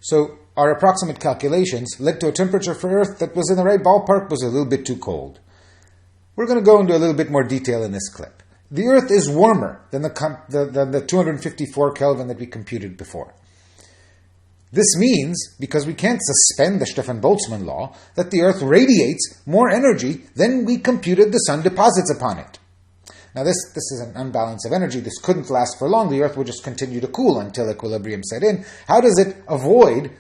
So our approximate calculations led to a temperature for Earth that was in the right ballpark, was a little bit too cold. We're going to go into a little bit more detail in this clip. The Earth is warmer than the 254 Kelvin that we computed before. This means, because we can't suspend the Stefan Boltzmann law, that the Earth radiates more energy than we computed the Sun deposits upon it. Now this is an unbalance of energy. This couldn't last for long. The Earth would just continue to cool until equilibrium set in. How does it avoid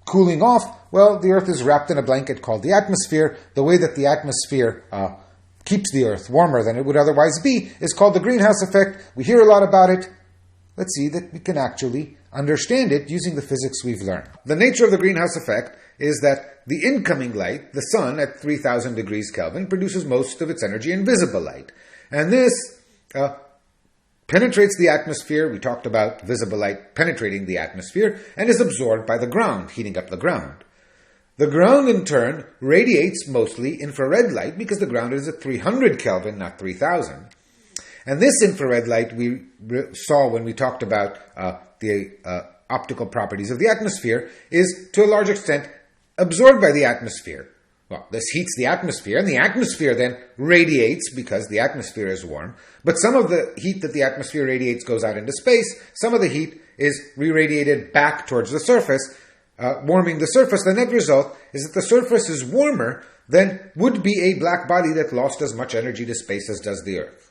cooling off? Well, the Earth is wrapped in a blanket called the atmosphere. The way that the atmosphere keeps the Earth warmer than it would otherwise be is called the greenhouse effect. We hear a lot about it. Let's see that we can actually understand it using the physics we've learned. The nature of the greenhouse effect is that the incoming light, the sun at 3000 degrees Kelvin, produces most of its energy in visible light. And this penetrates the atmosphere. We talked about visible light penetrating the atmosphere and is absorbed by the ground, heating up the ground. The ground, in turn, radiates mostly infrared light because the ground is at 300 Kelvin, not 3000. And this infrared light we saw when we talked about the optical properties of the atmosphere is, to a large extent, absorbed by the atmosphere. Well, this heats the atmosphere, and the atmosphere then radiates because the atmosphere is warm. But some of the heat that the atmosphere radiates goes out into space. Some of the heat is re-radiated back towards the surface, warming the surface. The net result is that the surface is warmer than would be a black body that lost as much energy to space as does the Earth.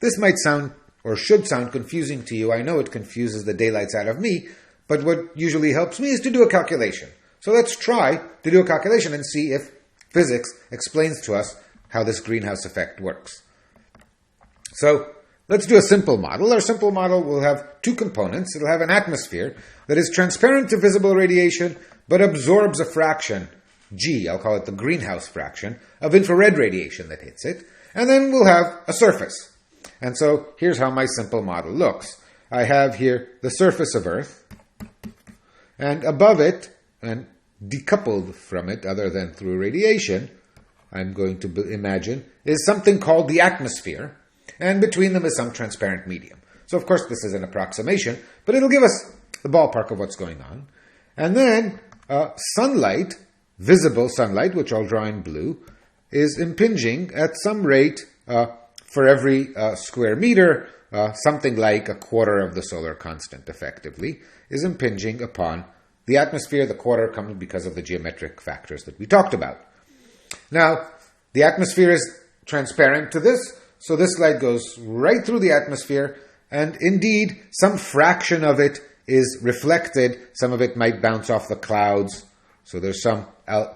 This might sound, or should sound, confusing to you. I know it confuses the daylights out of me, but what usually helps me is to do a calculation. So let's try to do a calculation and see if physics explains to us how this greenhouse effect works. So let's do a simple model. Our simple model will have two components. It'll have an atmosphere that is transparent to visible radiation, but absorbs a fraction, G, I'll call it the greenhouse fraction, of infrared radiation that hits it. And then we'll have a surface. And so here's how my simple model looks. I have here the surface of Earth, and above it, and decoupled from it other than through radiation, I'm going to imagine, is something called the atmosphere, and between them is some transparent medium. So of course this is an approximation, but it'll give us the ballpark of what's going on. And then sunlight, visible sunlight, which I'll draw in blue, is impinging at some rate for every square meter, something like a quarter of the solar constant, effectively, is impinging upon the atmosphere. The quarter comes because of the geometric factors that we talked about. Now, the atmosphere is transparent to this, so this light goes right through the atmosphere, and indeed, some fraction of it is reflected. Some of it might bounce off the clouds, so there's some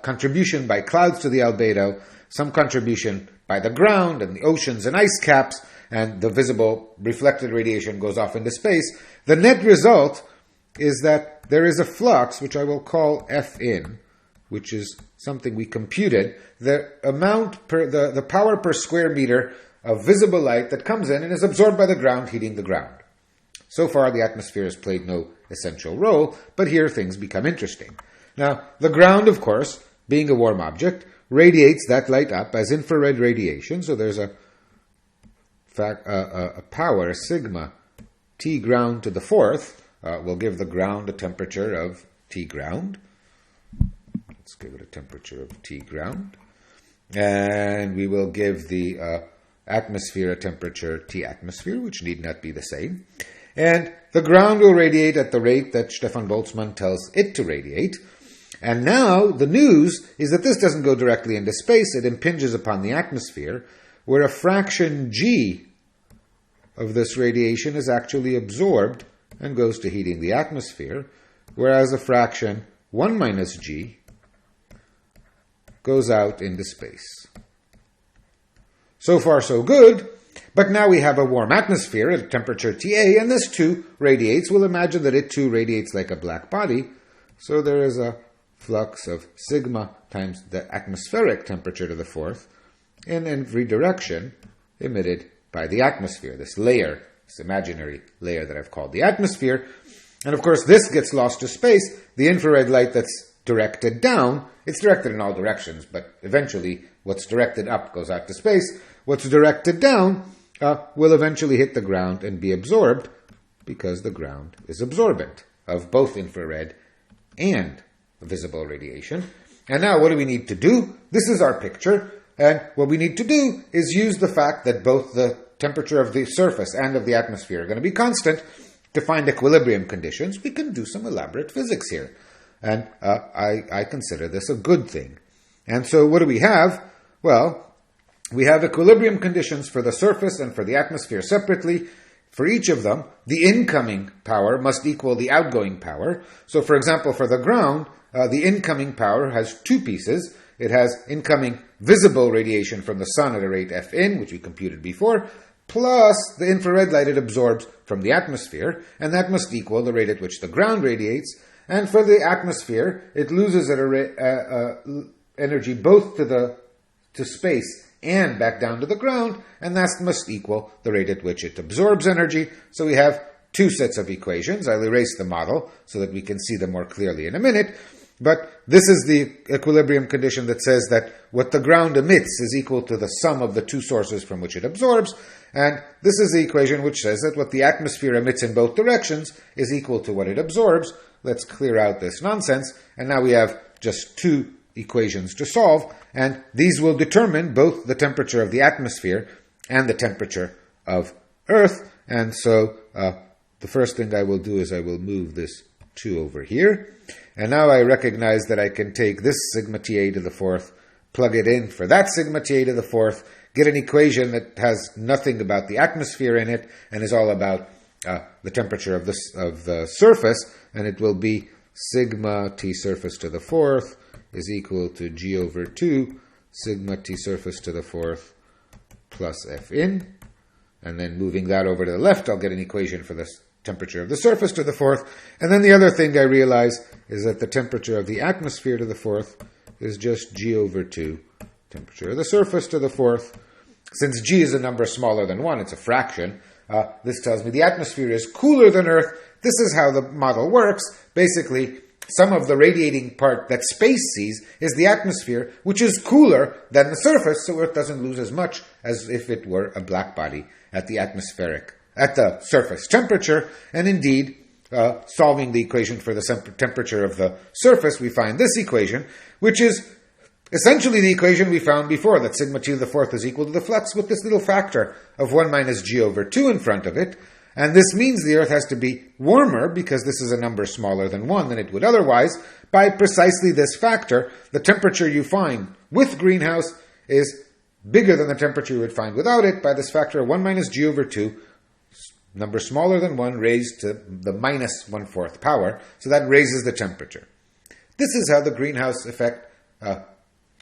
contribution by clouds to the albedo, some contribution by the ground and the oceans and ice caps, and the visible reflected radiation goes off into space. The net result is that there is a flux, which I will call F in, which is something we computed, the amount the power per square meter of visible light that comes in and is absorbed by the ground, heating the ground. So far, the atmosphere has played no essential role, but here things become interesting. Now, the ground, of course, being a warm object, radiates that light up as infrared radiation, so there's a power, sigma, T ground to the fourth, will give the ground a temperature of T ground. Let's give it a temperature of T ground. And we will give the atmosphere a temperature T atmosphere, which need not be the same. And the ground will radiate at the rate that Stefan Boltzmann tells it to radiate. And now the news is that this doesn't go directly into space. It impinges upon the atmosphere, where a fraction G of this radiation is actually absorbed and goes to heating the atmosphere, whereas a fraction 1 minus G goes out into space. So far, so good, but now we have a warm atmosphere at a temperature TA, and this too radiates. We'll imagine that it too radiates like a black body, so there is a flux of sigma times the atmospheric temperature to the fourth in every direction emitted by the atmosphere, this layer, this imaginary layer that I've called the atmosphere. And of course, this gets lost to space. The infrared light that's directed down, it's directed in all directions, but eventually what's directed up goes out to space. What's directed down will eventually hit the ground and be absorbed because the ground is absorbent. of both infrared and visible radiation. And now what do we need to do? This is our picture, and what we need to do is use the fact that both the temperature of the surface and of the atmosphere are going to be constant to find equilibrium conditions. We can do some elaborate physics here, and I consider this a good thing. And so what do we have? Well, we have equilibrium conditions for the surface and for the atmosphere separately. For each of them, the incoming power must equal the outgoing power. So, for example, for the ground, the incoming power has two pieces. It has incoming visible radiation from the sun at a rate Fin, which we computed before, plus the infrared light it absorbs from the atmosphere, and that must equal the rate at which the ground radiates. And for the atmosphere, it loses energy both to space and back down to the ground, and that must equal the rate at which it absorbs energy. So we have two sets of equations. I'll erase the model so that we can see them more clearly in a minute. But this is the equilibrium condition that says that what the ground emits is equal to the sum of the two sources from which it absorbs. And this is the equation which says that what the atmosphere emits in both directions is equal to what it absorbs. Let's clear out this nonsense. And now we have just two equations to solve. And these will determine both the temperature of the atmosphere and the temperature of Earth. And so the first thing I will do is I will move this 2 over here. And now I recognize that I can take this sigma Ta to the fourth, plug it in for that sigma Ta to the fourth, get an equation that has nothing about the atmosphere in it and is all about the temperature of the surface, and it will be sigma T surface to the fourth is equal to G over 2 sigma T surface to the fourth plus Fin. And then moving that over to the left, I'll get an equation for the temperature of the surface to the fourth. And then the other thing I realize is that the temperature of the atmosphere to the fourth is just G over 2 temperature of the surface to the fourth. Since G is a number smaller than 1, it's a fraction, this tells me the atmosphere is cooler than Earth. This is how the model works. Basically, some of the radiating part that space sees is the atmosphere, which is cooler than the surface, so Earth doesn't lose as much as if it were a black body at the surface temperature. And indeed, solving the equation for the temperature of the surface, we find this equation, which is essentially the equation we found before, that sigma T to the fourth is equal to the flux with this little factor of 1 minus G over 2 in front of it. And this means the Earth has to be warmer, because this is a number smaller than 1 than it would otherwise. By precisely this factor, the temperature you find with greenhouse is bigger than the temperature you would find without it. By this factor of 1 minus G over 2, number smaller than 1 raised to the minus 1/4 power, so that raises the temperature. This is how the greenhouse effect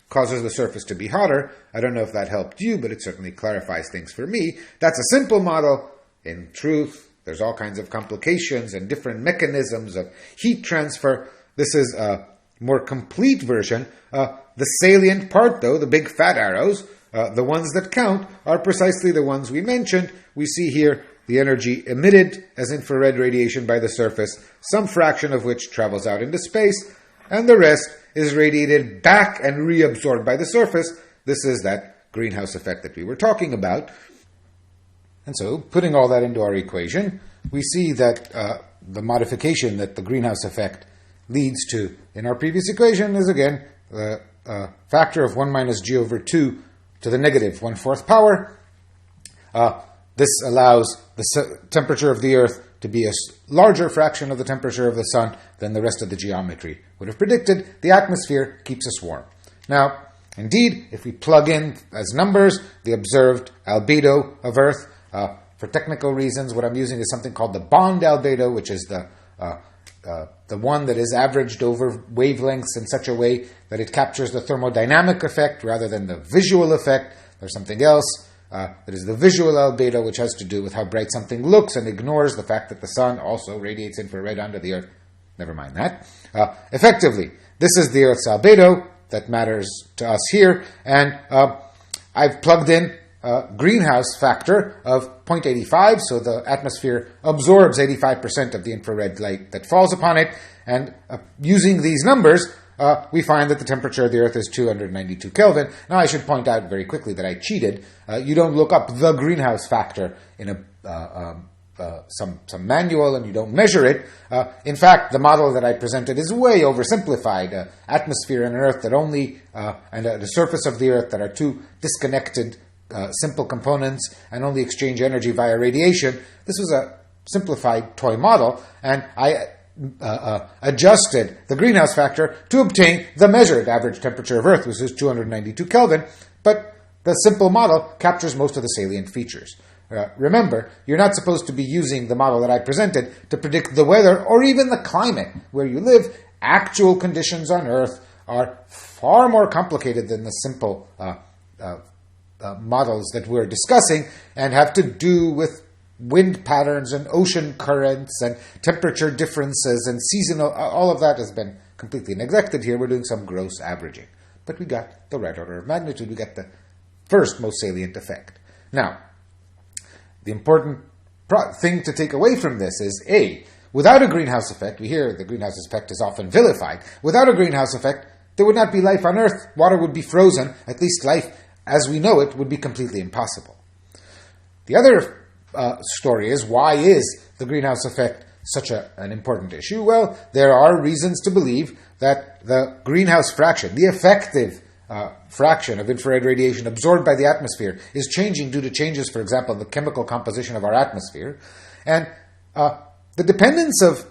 causes the surface to be hotter. I don't know if that helped you, but it certainly clarifies things for me. That's a simple model. In truth, there's all kinds of complications and different mechanisms of heat transfer. This is a more complete version. The salient part, though, the big fat arrows, the ones that count, are precisely the ones we mentioned. We see here the energy emitted as infrared radiation by the surface, some fraction of which travels out into space, and the rest is radiated back and reabsorbed by the surface. This is that greenhouse effect that we were talking about. And so, putting all that into our equation, we see that the modification that the greenhouse effect leads to in our previous equation is, again, the factor of 1 minus G over 2 to the negative 1/4 power. This allows the temperature of the Earth to be a larger fraction of the temperature of the Sun than the rest of the geometry would have predicted. The atmosphere keeps us warm. Now, indeed, if we plug in as numbers the observed albedo of Earth, for technical reasons, what I'm using is something called the bond albedo, which is the one that is averaged over wavelengths in such a way that it captures the thermodynamic effect rather than the visual effect. There's something else that is the visual albedo, which has to do with how bright something looks and ignores the fact that the sun also radiates infrared onto the Earth. Never mind that. Effectively, this is the Earth's albedo that matters to us here, and I've plugged in greenhouse factor of 0.85, so the atmosphere absorbs 85% of the infrared light that falls upon it, and using these numbers, we find that the temperature of the Earth is 292 Kelvin. Now, I should point out very quickly that I cheated. You don't look up the greenhouse factor in a some manual and you don't measure it. In fact, the model that I presented is way oversimplified. Atmosphere and Earth that only, and the surface of the Earth that are two disconnected simple components and only exchange energy via radiation. This was a simplified toy model, and I adjusted the greenhouse factor to obtain the measured average temperature of Earth, which is 292 Kelvin, but the simple model captures most of the salient features. Remember, you're not supposed to be using the model that I presented to predict the weather or even the climate where you live. Actual conditions on Earth are far more complicated than the simple models that we're discussing and have to do with wind patterns and ocean currents and temperature differences and seasonal. All of that has been completely neglected here. We're doing some gross averaging. But we got the right order of magnitude. We got the first most salient effect. Now, the important thing to take away from this is, A, without a greenhouse effect, we hear the greenhouse effect is often vilified. Without a greenhouse effect, there would not be life on Earth. Water would be frozen. At least life, as we know it, would be completely impossible. The other story is, why is the greenhouse effect such an important issue? Well, there are reasons to believe that the greenhouse fraction, the effective fraction of infrared radiation absorbed by the atmosphere, is changing due to changes, for example, in the chemical composition of our atmosphere. And the dependence of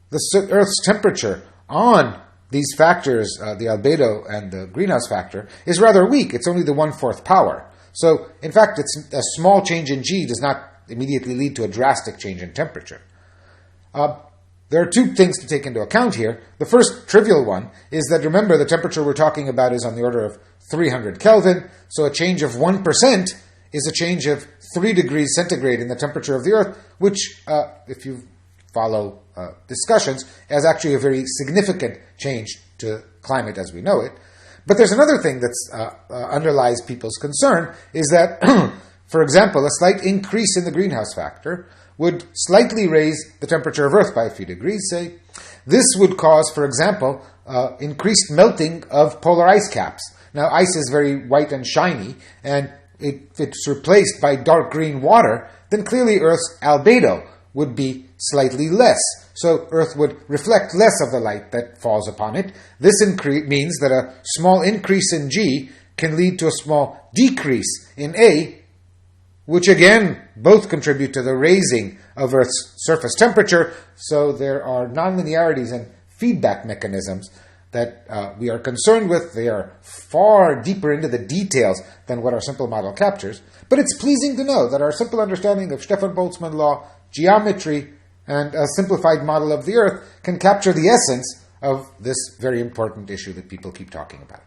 the Earth's temperature on these factors, the albedo and the greenhouse factor, is rather weak. It's only the 1/4 power. So, in fact, a small change in G does not immediately lead to a drastic change in temperature. There are two things to take into account here. The first trivial one is that, remember, the temperature we're talking about is on the order of 300 Kelvin, so a change of 1% is a change of 3 degrees centigrade in the temperature of the Earth, which, if you follow discussions, is actually a very significant change to climate as we know it. But there's another thing that underlies people's concern, is that, for example, a slight increase in the greenhouse factor would slightly raise the temperature of Earth by a few degrees, say. This would cause, for example, increased melting of polar ice caps. Now, ice is very white and shiny, and if it's replaced by dark green water, then clearly Earth's albedo would be slightly less. So Earth would reflect less of the light that falls upon it. This means that a small increase in G can lead to a small decrease in A, which again both contribute to the raising of Earth's surface temperature. So there are nonlinearities and feedback mechanisms that we are concerned with. They are far deeper into the details than what our simple model captures. But it's pleasing to know that our simple understanding of Stefan Boltzmann law, geometry, and a simplified model of the Earth can capture the essence of this very important issue that people keep talking about.